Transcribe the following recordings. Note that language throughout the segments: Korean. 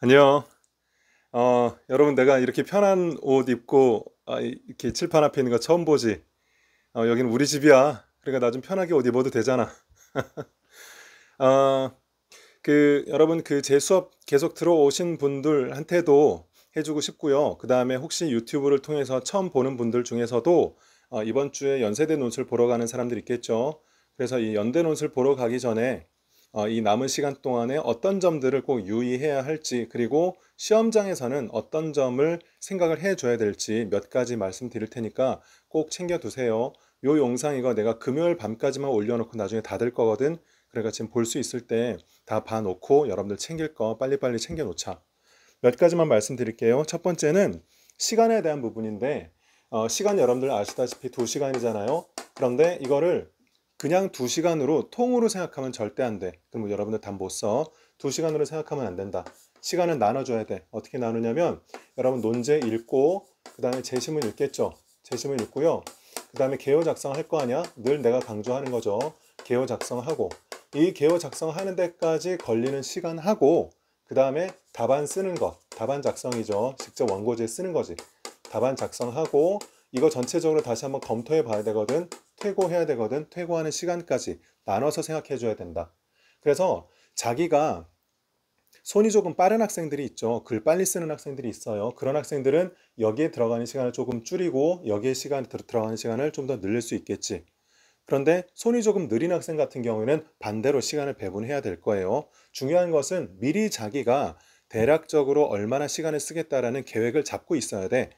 안녕. 여러분, 내가 이렇게 편한 옷 입고 이렇게 칠판 앞에 있는 거 처음 보지? 여기는 우리 집이야. 그러니까 나 좀 편하게 옷 입어도 되잖아. 어, 여러분, 제 수업 계속 들어오신 분들한테도 해주고 싶고요. 그 다음에 혹시 유튜브를 통해서 처음 보는 분들 중에서도 이번 주에 연세대 논술 보러 가는 사람들 있겠죠. 그래서 이 연대 논술 보러 가기 전에 이 남은 시간 동안에 어떤 점들을 꼭 유의해야 할지, 그리고 시험장에서는 어떤 점을 생각을 해줘야 될지 몇 가지 말씀드릴 테니까 꼭 챙겨두세요. 요 영상 이거 내가 금요일 밤까지만 올려놓고 나중에 닫을 거거든. 그러니까 지금 볼 수 있을 때 다 봐놓고 여러분들 챙길 거 빨리빨리 챙겨놓자. 몇 가지만 말씀드릴게요. 첫 번째는 시간에 대한 부분인데, 시간 여러분들 아시다시피 2시간이잖아요. 그런데 이거를 그냥 2시간으로 통으로 생각하면 절대 안 돼. 그럼 여러분들 답 못 써. 2시간으로 생각하면 안 된다. 시간을 나눠줘야 돼. 어떻게 나누냐면, 여러분 논제 읽고 그 다음에 제시문 읽겠죠. 제시문 읽고요. 그 다음에 개요 작성할 거 아니야? 늘 내가 강조하는 거죠. 개요 작성하고, 이 개요 작성하는 데까지 걸리는 시간하고, 그 다음에 답안 쓰는 것, 답안 작성이죠. 직접 원고지에 쓰는 거지. 답안 작성하고 이거 전체적으로 다시 한번 검토해 봐야 되거든. 퇴고해야 되거든. 퇴고하는 시간까지 나눠서 생각해 줘야 된다. 그래서 자기가 손이 조금 빠른 학생들이 있죠. 글 빨리 쓰는 학생들이 있어요. 그런 학생들은 여기에 들어가는 시간을 조금 줄이고 여기에 들어가는 시간을 좀 더 늘릴 수 있겠지. 그런데 손이 조금 느린 학생 같은 경우에는 반대로 시간을 배분해야 될 거예요. 중요한 것은 미리 자기가 대략적으로 얼마나 시간을 쓰겠다라는 계획을 잡고 있어야 돼.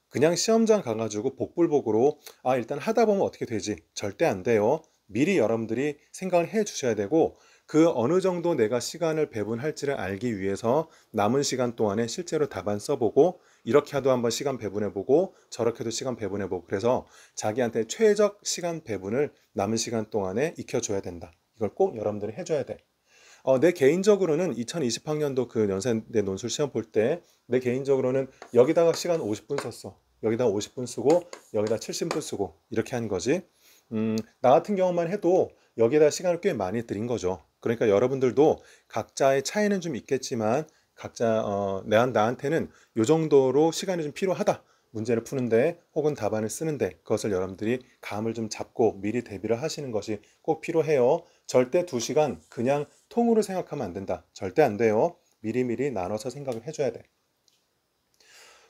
그냥 시험장 가가지고 복불복으로 일단 하다 보면 어떻게 되지? 절대 안 돼요. 미리 여러분들이 생각을 해 주셔야 되고, 그 어느 정도 내가 시간을 배분할지를 알기 위해서 남은 시간 동안에 실제로 답안 써보고, 이렇게 하도 한번 시간 배분해보고 저렇게도 시간 배분해보고, 그래서 자기한테 최적 시간 배분을 남은 시간 동안에 익혀줘야 된다. 이걸 꼭 여러분들이 해줘야 돼. 내 개인적으로는 2020학년도 그 연세대 논술 시험 볼 때 내 개인적으로는 여기다가 시간 50분 썼어. 여기다가 50분 쓰고 여기다 70분 쓰고 이렇게 한 거지. 나 같은 경우만 해도 여기에다 시간을 꽤 많이 들인 거죠. 그러니까 여러분들도 각자의 차이는 좀 있겠지만 각자 나한테는 요 정도로 시간이 좀 필요하다. 문제를 푸는데 혹은 답안을 쓰는데 그것을 여러분들이 감을 좀 잡고 미리 대비를 하시는 것이 꼭 필요해요. 절대 2시간 그냥 통으로 생각하면 안 된다. 절대 안 돼요. 미리미리 나눠서 생각을 해줘야 돼.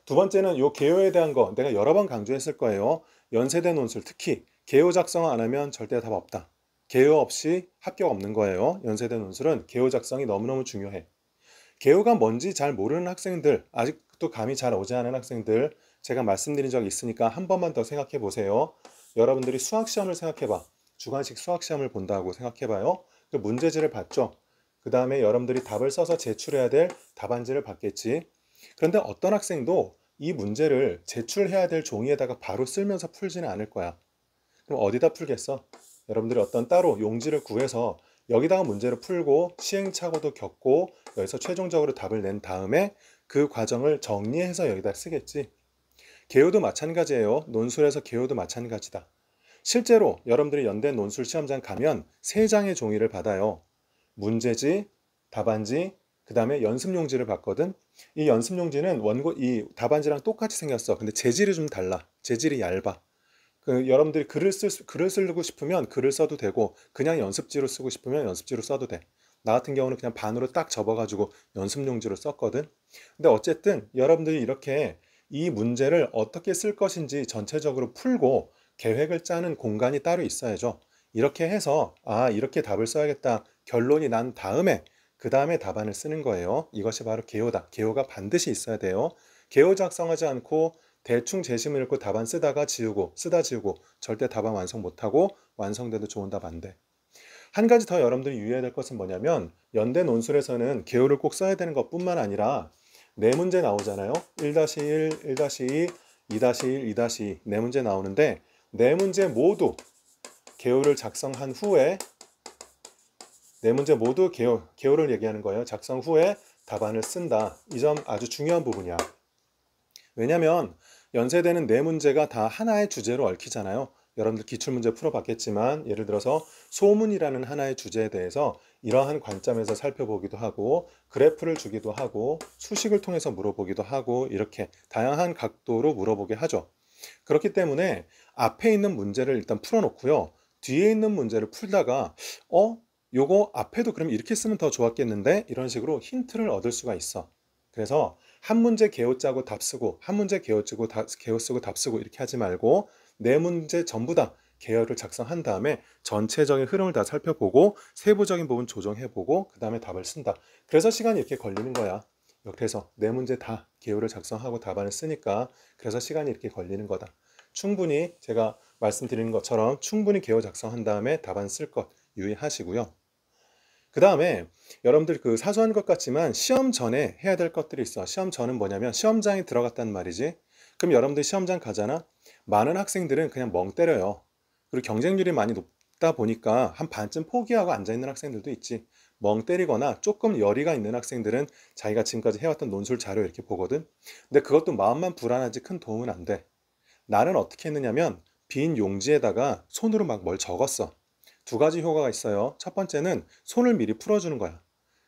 두 번째는 요 개요에 대한 거 내가 여러 번 강조했을 거예요. 연세대 논술 특히 개요 작성 안 하면 절대 답 없다. 개요 없이 합격 없는 거예요. 연세대 논술은 개요 작성이 너무너무 중요해. 개요가 뭔지 잘 모르는 학생들, 아직도 감이 잘 오지 않은 학생들, 제가 말씀드린 적이 있으니까 한 번만 더 생각해 보세요. 여러분들이 수학 시험을 생각해 봐. 주관식 수학 시험을 본다고 생각해 봐요. 그 문제지를 봤죠. 그 다음에 여러분들이 답을 써서 제출해야 될 답안지를 봤겠지. 그런데 어떤 학생도 이 문제를 제출해야 될 종이에다가 바로 쓸면서 풀지는 않을 거야. 그럼 어디다 풀겠어? 여러분들이 어떤 따로 용지를 구해서 여기다가 문제를 풀고 시행착오도 겪고 여기서 최종적으로 답을 낸 다음에 그 과정을 정리해서 여기다 쓰겠지. 개요도 마찬가지예요. 논술에서 개요도 마찬가지다. 실제로 여러분들이 연대 논술 시험장 가면 세 장의 종이를 받아요. 문제지, 답안지, 그 다음에 연습용지를 받거든. 이 연습용지는 이 답안지랑 똑같이 생겼어. 근데 재질이 좀 달라. 재질이 얇아. 여러분들이 글을 쓰고 싶으면 글을 써도 되고, 그냥 연습지로 쓰고 싶으면 연습지로 써도 돼. 나 같은 경우는 그냥 반으로 딱 접어가지고 연습용지로 썼거든. 근데 어쨌든 여러분들이 이렇게 이 문제를 어떻게 쓸 것인지 전체적으로 풀고 계획을 짜는 공간이 따로 있어야죠. 이렇게 해서, 이렇게 답을 써야겠다. 결론이 난 다음에, 그 다음에 답안을 쓰는 거예요. 이것이 바로 개요다. 개요가 반드시 있어야 돼요. 개요 작성하지 않고 대충 제시문 읽고 답안 쓰다가 지우고 쓰다 지우고 절대 답안 완성 못하고 완성돼도 좋은 답 안 돼. 한 가지 더 여러분들이 유의해야 될 것은 뭐냐면 연대 논술에서는 개요를 꼭 써야 되는 것뿐만 아니라 네 문제 나오잖아요. 1-1, 1-2, 2-1, 2-2 네 문제 나오는데 네 문제 모두 개요를 작성한 후에 네 문제 모두 개요를 얘기하는 거예요. 작성 후에 답안을 쓴다. 이 점 아주 중요한 부분이야. 왜냐면 연세대는 네 문제가 다 하나의 주제로 얽히잖아요. 여러분들 기출문제 풀어봤겠지만 예를 들어서 소문이라는 하나의 주제에 대해서 이러한 관점에서 살펴보기도 하고 그래프를 주기도 하고 수식을 통해서 물어보기도 하고 이렇게 다양한 각도로 물어보게 하죠. 그렇기 때문에 앞에 있는 문제를 일단 풀어놓고요. 뒤에 있는 문제를 풀다가 요거 앞에도 그럼 이렇게 쓰면 더 좋았겠는데 이런 식으로 힌트를 얻을 수가 있어. 그래서 한 문제 개요 짜고 답 쓰고 한 문제 개요 쓰고 개요 쓰고 답 쓰고 이렇게 하지 말고 네 문제 전부 다 개요를 작성한 다음에 전체적인 흐름을 다 살펴보고 세부적인 부분 조정해보고 그 다음에 답을 쓴다. 그래서 시간이 이렇게 걸리는 거야. 그래서 네 문제 다 개요를 작성하고 답안을 쓰니까 그래서 시간이 이렇게 걸리는 거다. 충분히 제가 말씀드리는 것처럼 충분히 개요 작성한 다음에 답안 쓸 것 유의하시고요. 그 다음에 여러분들 그 사소한 것 같지만 시험 전에 해야 될 것들이 있어. 시험 전은 뭐냐면 시험장에 들어갔단 말이지. 그럼 여러분들 시험장 가잖아. 많은 학생들은 그냥 멍 때려요. 그리고 경쟁률이 많이 높다 보니까 한 반쯤 포기하고 앉아있는 학생들도 있지. 멍 때리거나 조금 열의가 있는 학생들은 자기가 지금까지 해왔던 논술 자료 이렇게 보거든. 근데 그것도 마음만 불안하지 큰 도움은 안 돼. 나는 어떻게 했느냐면 빈 용지에다가 손으로 막 뭘 적었어. 두 가지 효과가 있어요. 첫 번째는 손을 미리 풀어주는 거야.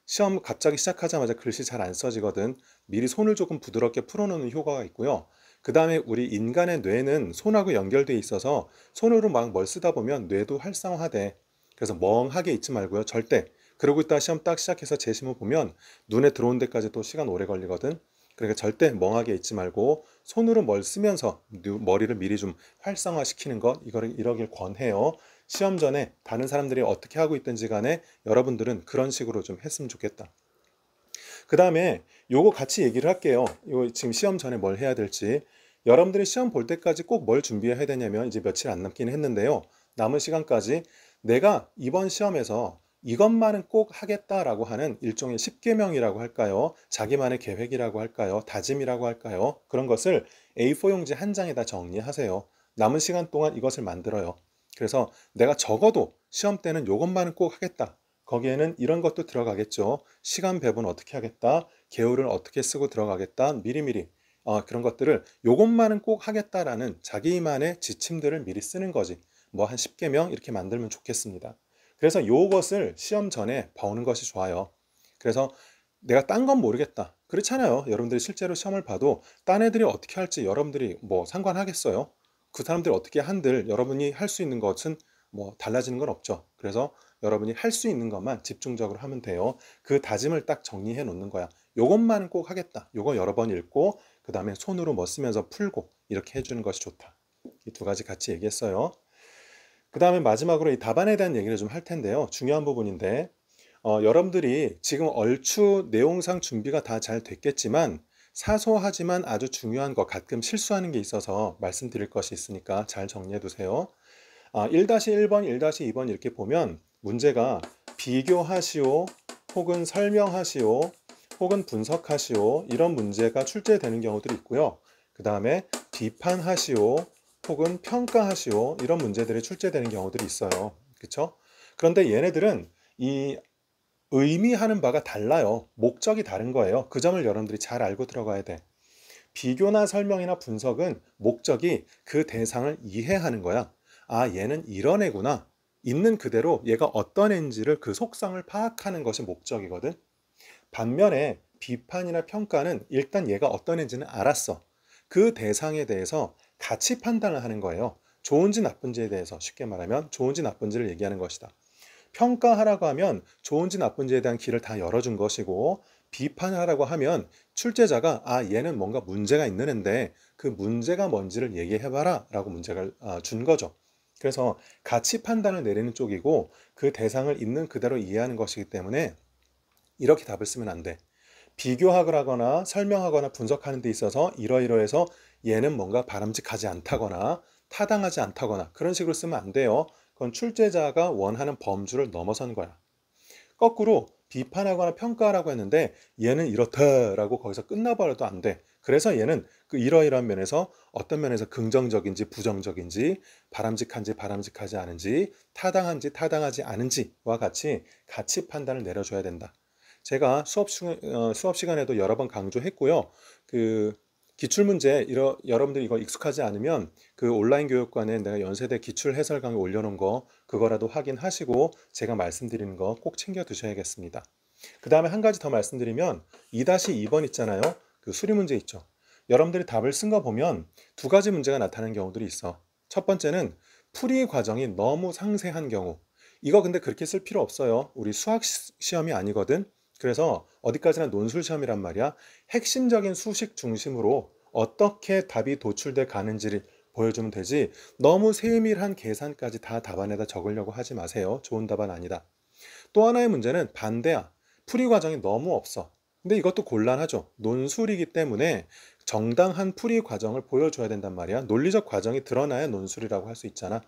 시험 갑자기 시작하자마자 글씨 잘 안 써지거든. 미리 손을 조금 부드럽게 풀어놓는 효과가 있고요. 그 다음에 우리 인간의 뇌는 손하고 연결돼 있어서 손으로 막 뭘 쓰다 보면 뇌도 활성화돼. 그래서 멍하게 있지 말고요. 절대. 그러고 있다 시험 딱 시작해서 재시험 보면 눈에 들어온 데까지 또 시간 오래 걸리거든. 그러니까 절대 멍하게 있지 말고 손으로 뭘 쓰면서 머리를 미리 좀 활성화시키는 것 이거를 이러길 권해요. 시험 전에 다른 사람들이 어떻게 하고 있든지 간에 여러분들은 그런 식으로 좀 했으면 좋겠다. 그 다음에 요거 같이 얘기를 할게요. 요 지금 시험 전에 뭘 해야 될지. 여러분들이 시험 볼 때까지 꼭 뭘 준비해야 되냐면 이제 며칠 안 남긴 했는데요. 남은 시간까지 내가 이번 시험에서 이것만은 꼭 하겠다라고 하는 일종의 10계명이라고 할까요? 자기만의 계획이라고 할까요? 다짐이라고 할까요? 그런 것을 A4 용지 한 장에다 정리하세요. 남은 시간 동안 이것을 만들어요. 그래서 내가 적어도 시험 때는 이것만은 꼭 하겠다. 거기에는 이런 것도 들어가겠죠. 시간 배분 어떻게 하겠다. 개요를 어떻게 쓰고 들어가겠다. 미리미리 그런 것들을 요것만은 꼭 하겠다라는 자기만의 지침들을 미리 쓰는 거지. 뭐 한 10개명 이렇게 만들면 좋겠습니다. 그래서 요것을 시험 전에 봐오는 것이 좋아요. 그래서 내가 딴 건 모르겠다. 그렇잖아요. 여러분들이 실제로 시험을 봐도 딴 애들이 어떻게 할지 여러분들이 뭐 상관하겠어요? 그 사람들이 어떻게 한들 여러분이 할 수 있는 것은 뭐 달라지는 건 없죠. 그래서 여러분이 할 수 있는 것만 집중적으로 하면 돼요. 그 다짐을 딱 정리해 놓는 거야. 요것만은 꼭 하겠다. 요거 여러 번 읽고 그 다음에 손으로 뭐 쓰면서 풀고 이렇게 해주는 것이 좋다. 이 두 가지 같이 얘기했어요. 그 다음에 마지막으로 이 답안에 대한 얘기를 좀 할 텐데요. 중요한 부분인데 여러분들이 지금 얼추 내용상 준비가 다 잘 됐겠지만 사소하지만 아주 중요한 거 가끔 실수하는 게 있어서 말씀드릴 것이 있으니까 잘 정리해 두세요. 1-1번, 1-2번 이렇게 보면 문제가 비교하시오, 혹은 설명하시오, 혹은 분석하시오 이런 문제가 출제되는 경우들이 있고요. 그 다음에 비판하시오, 혹은 평가하시오 이런 문제들이 출제되는 경우들이 있어요. 그렇죠? 그런데 얘네들은 이 의미하는 바가 달라요. 목적이 다른 거예요. 그 점을 여러분들이 잘 알고 들어가야 돼. 비교나 설명이나 분석은 목적이 그 대상을 이해하는 거야. 얘는 이런 애구나. 있는 그대로 얘가 어떤 애인지를 그 속성을 파악하는 것이 목적이거든. 반면에 비판이나 평가는 일단 얘가 어떤 애인지는 알았어. 그 대상에 대해서 가치 판단을 하는 거예요. 좋은지 나쁜지에 대해서 쉽게 말하면 좋은지 나쁜지를 얘기하는 것이다. 평가하라고 하면 좋은지 나쁜지에 대한 길을 다 열어준 것이고 비판을 하라고 하면 출제자가 얘는 뭔가 문제가 있는 앤데 그 문제가 뭔지를 얘기해봐라 라고 문제를 준 거죠. 그래서 가치 판단을 내리는 쪽이고 그 대상을 있는 그대로 이해하는 것이기 때문에 이렇게 답을 쓰면 안 돼. 비교하거나 설명하거나 분석하는 데 있어서 이러이러해서 얘는 뭔가 바람직하지 않다거나 타당하지 않다거나 그런 식으로 쓰면 안 돼요. 그건 출제자가 원하는 범주를 넘어선 거야. 거꾸로 비판하거나 평가하라고 했는데 얘는 이렇다라고 거기서 끝나버려도 안 돼. 그래서 얘는 그 이러이러한 면에서 어떤 면에서 긍정적인지 부정적인지 바람직한지 바람직하지 않은지 타당한지 타당하지 않은지와 같이 가치 판단을 내려줘야 된다. 제가 수업 시간에도 여러 번 강조했고요. 그 기출문제 여러분들 이거 익숙하지 않으면 그 온라인 교육관에 내가 연세대 기출 해설 강의 올려놓은 거 그거라도 확인하시고 제가 말씀드리는 거 꼭 챙겨 두셔야겠습니다. 그 다음에 한 가지 더 말씀드리면 2-2번 있잖아요. 그 수리문제 있죠. 여러분들이 답을 쓴 거 보면 두 가지 문제가 나타나는 경우들이 있어. 첫 번째는 풀이 과정이 너무 상세한 경우. 이거 근데 그렇게 쓸 필요 없어요. 우리 수학 시험이 아니거든. 그래서 어디까지나 논술 시험이란 말이야. 핵심적인 수식 중심으로 어떻게 답이 도출돼 가는지를 보여주면 되지 너무 세밀한 계산까지 다 답안에다 적으려고 하지 마세요. 좋은 답안 아니다. 또 하나의 문제는 반대야. 풀이 과정이 너무 없어. 근데 이것도 곤란하죠. 논술이기 때문에 정당한 풀이 과정을 보여줘야 된단 말이야. 논리적 과정이 드러나야 논술이라고 할 수 있잖아.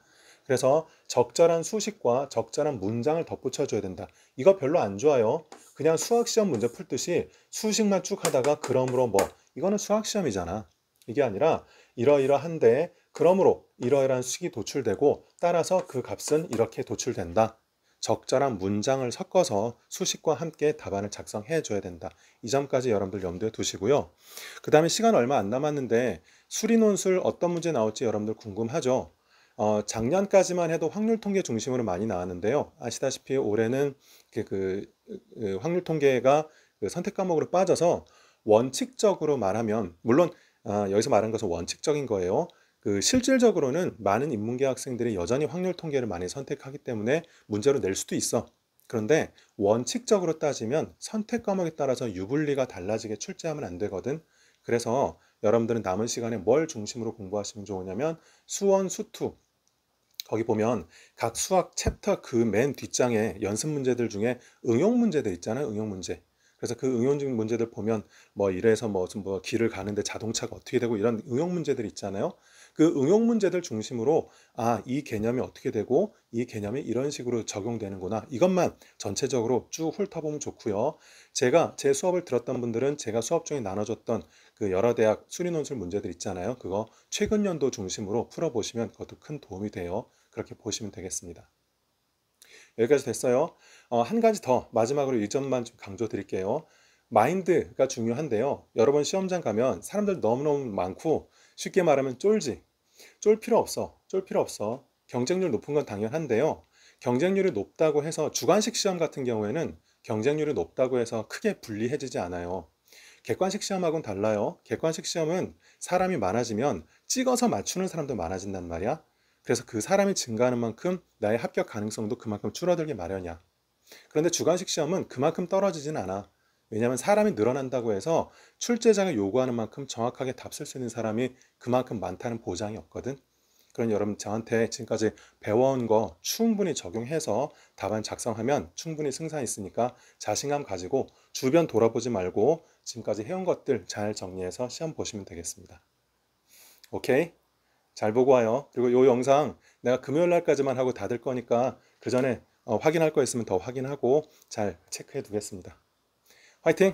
그래서 적절한 수식과 적절한 문장을 덧붙여줘야 된다. 이거 별로 안 좋아요. 그냥 수학시험 문제 풀듯이 수식만 쭉 하다가 그러므로 뭐 이거는 수학시험이잖아. 이게 아니라 이러이러한데 그러므로 이러이러한 수식이 도출되고 따라서 그 값은 이렇게 도출된다. 적절한 문장을 섞어서 수식과 함께 답안을 작성해 줘야 된다. 이 점까지 여러분들 염두에 두시고요. 그 다음에 시간 얼마 안 남았는데 수리논술 어떤 문제 나올지 여러분들 궁금하죠? 작년까지만 해도 확률 통계 중심으로 많이 나왔는데요. 아시다시피 올해는 확률 통계가 그 선택 과목으로 빠져서 원칙적으로 말하면 물론 여기서 말한 것은 원칙적인 거예요. 그 실질적으로는 많은 인문계 학생들이 여전히 확률 통계를 많이 선택하기 때문에 문제로 낼 수도 있어. 그런데 원칙적으로 따지면 선택 과목에 따라서 유불리가 달라지게 출제하면 안 되거든. 그래서 여러분들은 남은 시간에 뭘 중심으로 공부하시면 좋으냐면 수원, 수투 거기 보면 각 수학 챕터 그 맨 뒷장에 연습 문제들 중에 응용 문제들 있잖아요. 응용 문제. 그래서 그 응용 문제들 보면 뭐 이래서 뭐 길을 가는데 자동차가 어떻게 되고 이런 응용 문제들 있잖아요. 그 응용 문제들 중심으로 이 개념이 어떻게 되고 이 개념이 이런 식으로 적용되는구나. 이것만 전체적으로 쭉 훑어보면 좋고요. 제가 제 수업을 들었던 분들은 제가 수업 중에 나눠줬던 그 여러 대학 수리논술 문제들 있잖아요. 그거 최근 연도 중심으로 풀어보시면 그것도 큰 도움이 돼요. 그렇게 보시면 되겠습니다. 여기까지 됐어요. 한 가지 더 마지막으로 이 점만 좀 강조 드릴게요. 마인드가 중요한데요. 여러 번 시험장 가면 사람들 너무너무 많고 쉽게 말하면 쫄지. 쫄 필요 없어. 쫄 필요 없어. 경쟁률 높은 건 당연한데요. 경쟁률이 높다고 해서 주관식 시험 같은 경우에는 경쟁률이 높다고 해서 크게 불리해지지 않아요. 객관식 시험하고는 달라요. 객관식 시험은 사람이 많아지면 찍어서 맞추는 사람도 많아진단 말이야. 그래서 그 사람이 증가하는 만큼 나의 합격 가능성도 그만큼 줄어들게 마련이야. 그런데 주관식 시험은 그만큼 떨어지진 않아. 왜냐하면 사람이 늘어난다고 해서 출제자가 요구하는 만큼 정확하게 답 쓸 수 있는 사람이 그만큼 많다는 보장이 없거든. 그러니 여러분 저한테 지금까지 배워온 거 충분히 적용해서 답안 작성하면 충분히 승산 있으니까 자신감 가지고 주변 돌아보지 말고 지금까지 해온 것들 잘 정리해서 시험 보시면 되겠습니다. 오케이? 잘 보고 와요. 그리고 이 영상 내가 금요일 날까지만 하고 닫을 거니까 그 전에 확인할 거 있으면 더 확인하고 잘 체크해 두겠습니다. 화이팅!